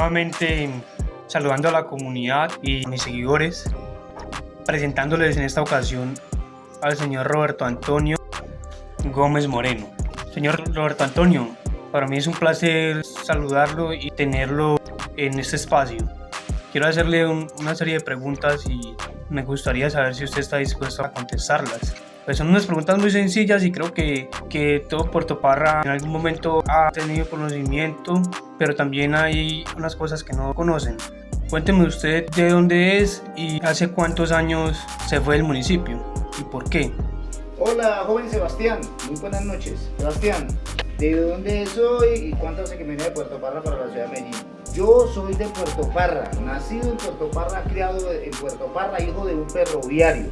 nuevamente saludando a la comunidad y a mis seguidores, presentándoles en esta ocasión al señor Roberto Antonio Gómez Moreno. Señor Roberto Antonio, para mí es un placer saludarlo y tenerlo en este espacio. Quiero hacerle una serie de preguntas y me gustaría saber si usted está dispuesto a contestarlas. Pues son unas preguntas muy sencillas y creo que todo Puerto Parra en algún momento ha tenido conocimiento, pero también hay unas cosas que no conocen. Cuénteme usted de dónde es y hace cuántos años se fue del municipio y por qué. Hola, joven Sebastián, muy buenas noches. Sebastián, ¿de dónde soy y cuánto hace que me vine de Puerto Parra para la ciudad de Medellín? Yo soy de Puerto Parra, nacido en Puerto Parra, criado en Puerto Parra, hijo de un ferroviario.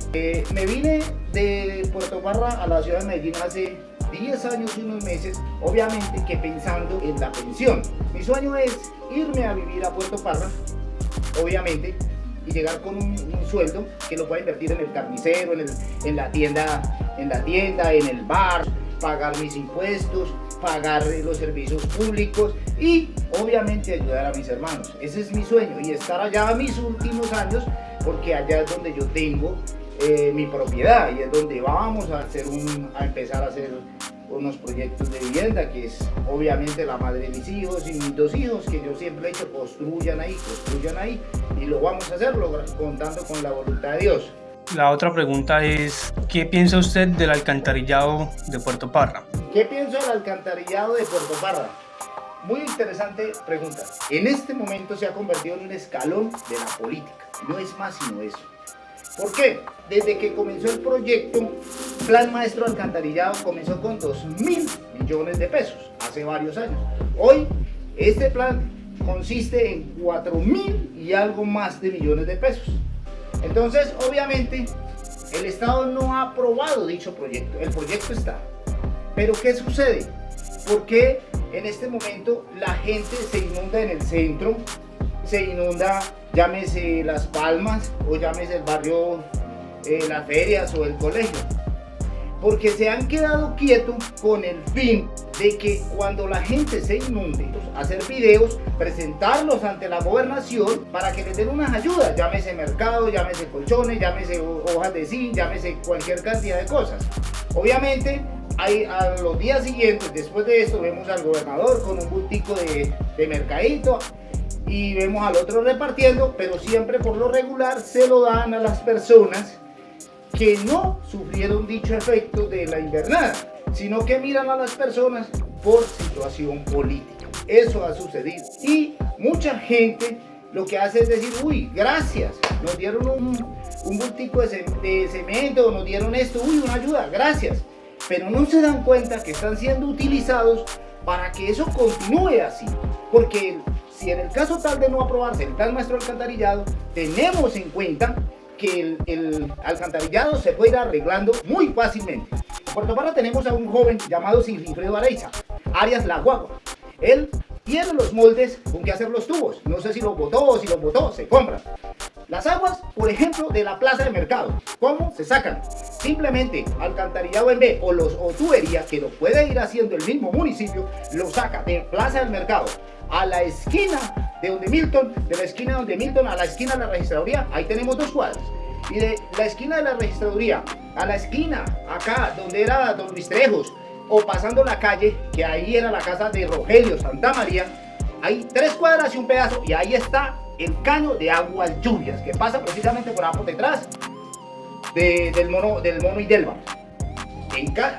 Me vine de Puerto Parra a la ciudad de Medellín hace 10 años y unos meses, obviamente que pensando en la pensión. Mi sueño es irme a vivir a Puerto Parra, obviamente, y llegar con un sueldo que lo pueda invertir en el carnicero, en la tienda, en el bar, pagar mis impuestos, pagar los servicios públicos y obviamente ayudar a mis hermanos. Ese es mi sueño, y estar allá a mis últimos años, porque allá es donde yo tengo mi propiedad y es donde vamos a empezar a hacer unos proyectos de vivienda, que es obviamente la madre de mis hijos y mis dos hijos, que yo siempre he dicho, construyan ahí, y lo vamos a hacer contando con la voluntad de Dios. La otra pregunta es, ¿qué piensa usted del alcantarillado de Puerto Parra? ¿Qué pienso del alcantarillado de Puerto Parra? Muy interesante pregunta. En este momento se ha convertido en un escalón de la política. No es más sino eso. ¿Por qué? Desde que comenzó el proyecto Plan Maestro Alcantarillado, comenzó con 2.000 millones de pesos, hace varios años. Hoy, este plan consiste en 4.000 y algo más de millones de pesos. Entonces, obviamente, el Estado no ha aprobado dicho proyecto. El proyecto está. Pero, ¿qué sucede? ¿Por qué en este momento la gente se inunda en el centro? Se inunda, llámese Las Palmas o llámese el barrio, las ferias o el colegio. Porque se han quedado quietos con el fin de que cuando la gente se inunde, hacer videos, presentarlos ante la gobernación para que les den unas ayudas, llámese mercado, llámese colchones, llámese hojas de zinc, llámese cualquier cantidad de cosas. Obviamente, a los días siguientes, después de esto, vemos al gobernador con un bultico de mercadito y vemos al otro repartiendo, pero siempre por lo regular se lo dan a las personas que no sufrieron dicho efecto de la invernada, sino que miran a las personas por situación política. Eso ha sucedido y mucha gente lo que hace es decir, uy, gracias, nos dieron un bultico de cemento, nos dieron esto, uy, una ayuda, gracias, pero no se dan cuenta que están siendo utilizados para que eso continúe así, porque si en el caso tal de no aprobarse el Plan Maestro Alcantarillado, tenemos en cuenta que el alcantarillado se puede ir arreglando muy fácilmente. En Puerto Parra tenemos a un joven llamado Sigifredo Areiza, alias La Guagua. Él tiene los moldes con que hacer los tubos. No sé si los botó o si los botó, se compran. Las aguas, por ejemplo, de la plaza de mercado, ¿cómo se sacan? Simplemente alcantarillado en B o tubería, que lo puede ir haciendo el mismo municipio, lo saca de plaza del mercado a la esquina de donde Milton, de la esquina donde Milton a la esquina de la registraduría, ahí tenemos 2 cuadras. Y de la esquina de la registraduría a la esquina, acá, donde era Don Luis Trejos, o pasando la calle, que ahí era la casa de Rogelio Santa María, hay 3 cuadras y un pedazo, y ahí está el caño de aguas lluvias, que pasa precisamente por abajo detrás del mono y Delva.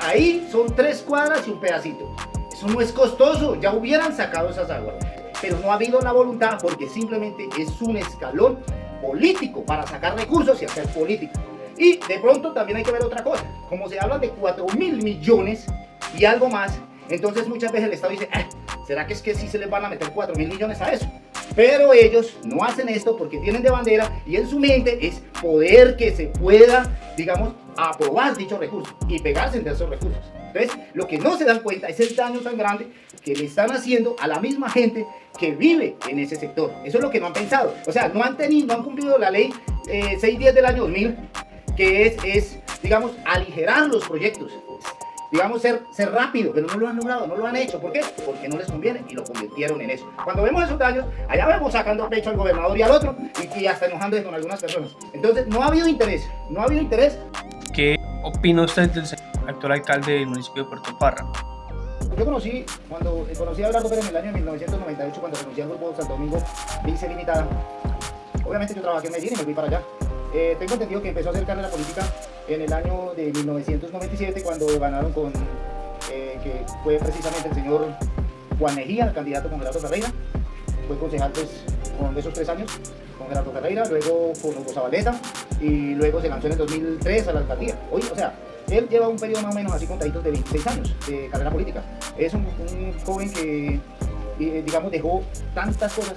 Ahí son 3 cuadras y un pedacito. Eso no es costoso, ya hubieran sacado esas aguas, pero no ha habido la voluntad porque simplemente es un escalón político para sacar recursos y hacer política. Y de pronto también hay que ver otra cosa, como se habla de 4.000 millones y algo más, entonces muchas veces el Estado dice, ¿será que es que sí se les van a meter 4.000 millones a eso? Pero ellos no hacen esto porque tienen de bandera y en su mente es poder que se pueda, digamos, aprobar dichos recursos y pegarse entre esos recursos. Entonces, lo que no se dan cuenta es el daño tan grande que le están haciendo a la misma gente que vive en ese sector. Eso es lo que no han pensado. O sea, no han cumplido la ley 610 del año 2000, que es, digamos, aligerar los proyectos. digamos, ser rápido, pero no lo han logrado, no lo han hecho. ¿Por qué? Porque no les conviene y lo convirtieron en eso. Cuando vemos esos daños, allá vemos sacando pecho al gobernador y al otro y hasta enojándose con algunas personas. Entonces, no ha habido interés, no ha habido interés. ¿Qué opina usted del actual alcalde del municipio de Puerto Parra? Yo conocí a Abelardo Pérez en el año 1998, cuando renuncié al Grupo Santo Domingo Vice Limitada. Obviamente yo trabajé en Medellín y me fui para allá. Tengo entendido que empezó a hacer carrera política en el año de 1997, cuando ganaron que fue precisamente el señor Juan Mejía, el candidato con Gerardo Ferreira. Fue concejal pues, con esos 3 años con Gerardo Ferreira, luego con Hugo Zabaleta y luego se lanzó en el 2003 a la alcaldía. Oye, o sea, él lleva un periodo más o menos así contaditos de 26 años de carrera política. Es un joven que, digamos, dejó tantas cosas,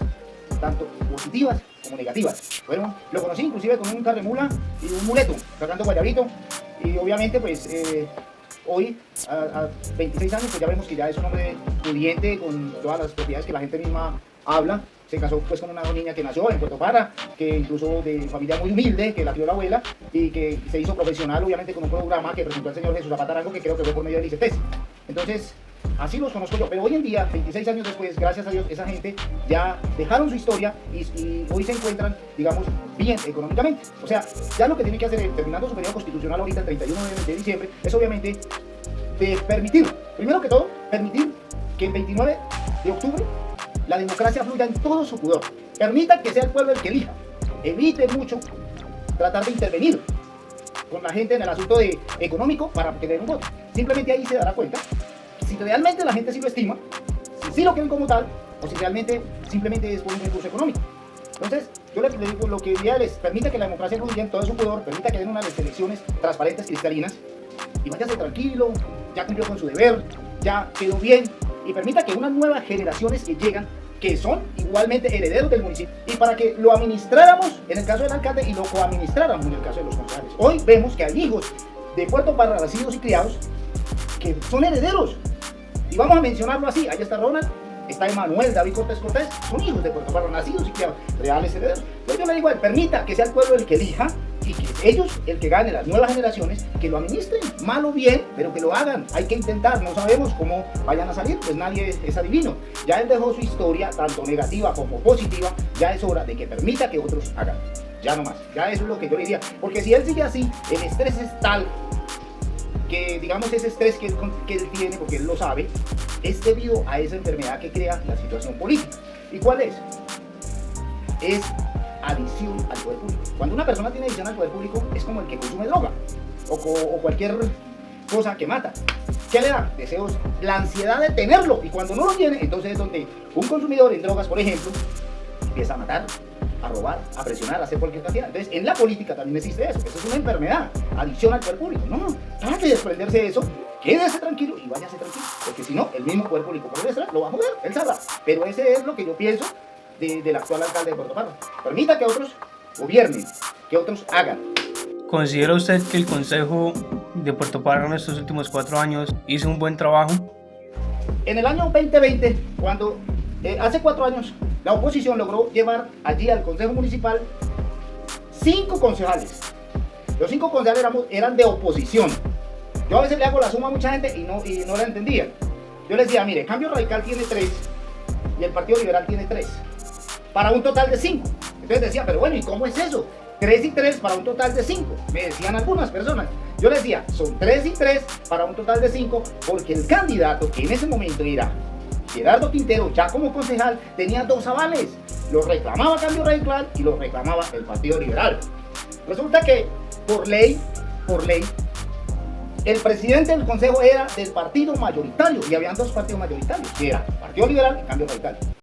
tanto positivas como negativas. Bueno, lo conocí inclusive con un carremula y un muleto, cargando guayabito. Y obviamente, pues, hoy, a 26 años, pues ya vemos que ya es un hombre pudiente, con todas las propiedades que la gente misma habla. Se casó pues con una niña que nació en Puerto Parra, que incluso de familia muy humilde, que la crió la abuela, y que se hizo profesional obviamente con un programa que presentó el señor Jesús Zapata Arango, que creo que fue por medio del ICETES. Entonces, así los conozco yo, pero hoy en día, 26 años después, gracias a Dios, esa gente ya dejaron su historia y hoy se encuentran, digamos, bien económicamente. O sea, ya lo que tiene que hacer, terminando su periodo constitucional ahorita el 31 de diciembre, es obviamente de permitir, primero que todo, permitir que el 29 de octubre la democracia fluya en todo su pudor. Permita que sea el pueblo el que elija. Evite mucho tratar de intervenir con la gente en el asunto económico para obtener un voto. Simplemente ahí se dará cuenta si realmente la gente sí lo estima, si sí lo quieren como tal, o si realmente simplemente es por un recurso económico. Entonces, yo le digo, lo que diría es, permita que la democracia fluya en todo su pudor, permita que den unas elecciones transparentes, cristalinas, y váyase tranquilo, ya cumplió con su deber, ya quedó bien, y permita que unas nuevas generaciones que llegan, que son igualmente herederos del municipio, y para que lo administráramos en el caso del alcalde y lo coadministráramos en el caso de los concejales. Hoy vemos que hay hijos de Puerto Parra, nacidos y criados, que son herederos, y vamos a mencionarlo así. Ahí está Ronald, está Emanuel, David Cortés, son hijos de Puerto Parra, nacidos y criados, reales herederos. Entonces yo le digo, permita que sea el pueblo el que elija, y que ellos, el que gane, las nuevas generaciones, que lo administren, mal o bien, pero que lo hagan. Hay que intentar, no sabemos cómo vayan a salir, pues nadie es adivino. Ya él dejó su historia, tanto negativa como positiva, ya es hora de que permita que otros hagan. Ya no más, ya eso es lo que yo le diría. Porque si él sigue así, el estrés es tal, que digamos ese estrés que él tiene, porque él lo sabe, es debido a esa enfermedad que crea la situación política. ¿Y cuál es? Es adicción al poder público. Cuando una persona tiene adicción al poder público, es como el que consume droga o cualquier cosa que mata. ¿Qué le da? Deseos, la ansiedad de tenerlo, y cuando no lo tiene, entonces es donde un consumidor en drogas, por ejemplo, empieza a matar, a robar, a presionar, a hacer cualquier cantidad. Entonces, en la política también existe eso. Eso es una enfermedad, adicción al poder público. No, trate de desprenderse de eso, quédese tranquilo y váyase tranquilo, porque si no, el mismo poder público por detrás lo va a joder, él sabrá. Pero ese es lo que yo pienso del actual alcalde de Puerto Parra. Permita que otros gobiernen, que otros hagan. ¿Considera usted que el Consejo de Puerto Parra en estos últimos 4 años hizo un buen trabajo? En el año 2020, cuando hace 4 años, la oposición logró llevar allí al Consejo Municipal 5 concejales. Los 5 concejales eran de oposición. Yo a veces le hago la suma a mucha gente y no la entendían. Yo les decía, mire, Cambio Radical tiene 3 y el Partido Liberal tiene 3, para un total de 5. Entonces decía, pero bueno, ¿y cómo es eso? 3 y 3 para un total de 5, me decían algunas personas. Yo les decía, son 3 y 3 para un total de 5, porque el candidato, que en ese momento era Gerardo Quintero, ya como concejal, tenía 2 avales. Los reclamaba Cambio Radical y los reclamaba el Partido Liberal. Resulta que, por ley, el presidente del consejo era del partido mayoritario, y habían 2 partidos mayoritarios, que era Partido Liberal y Cambio Radical.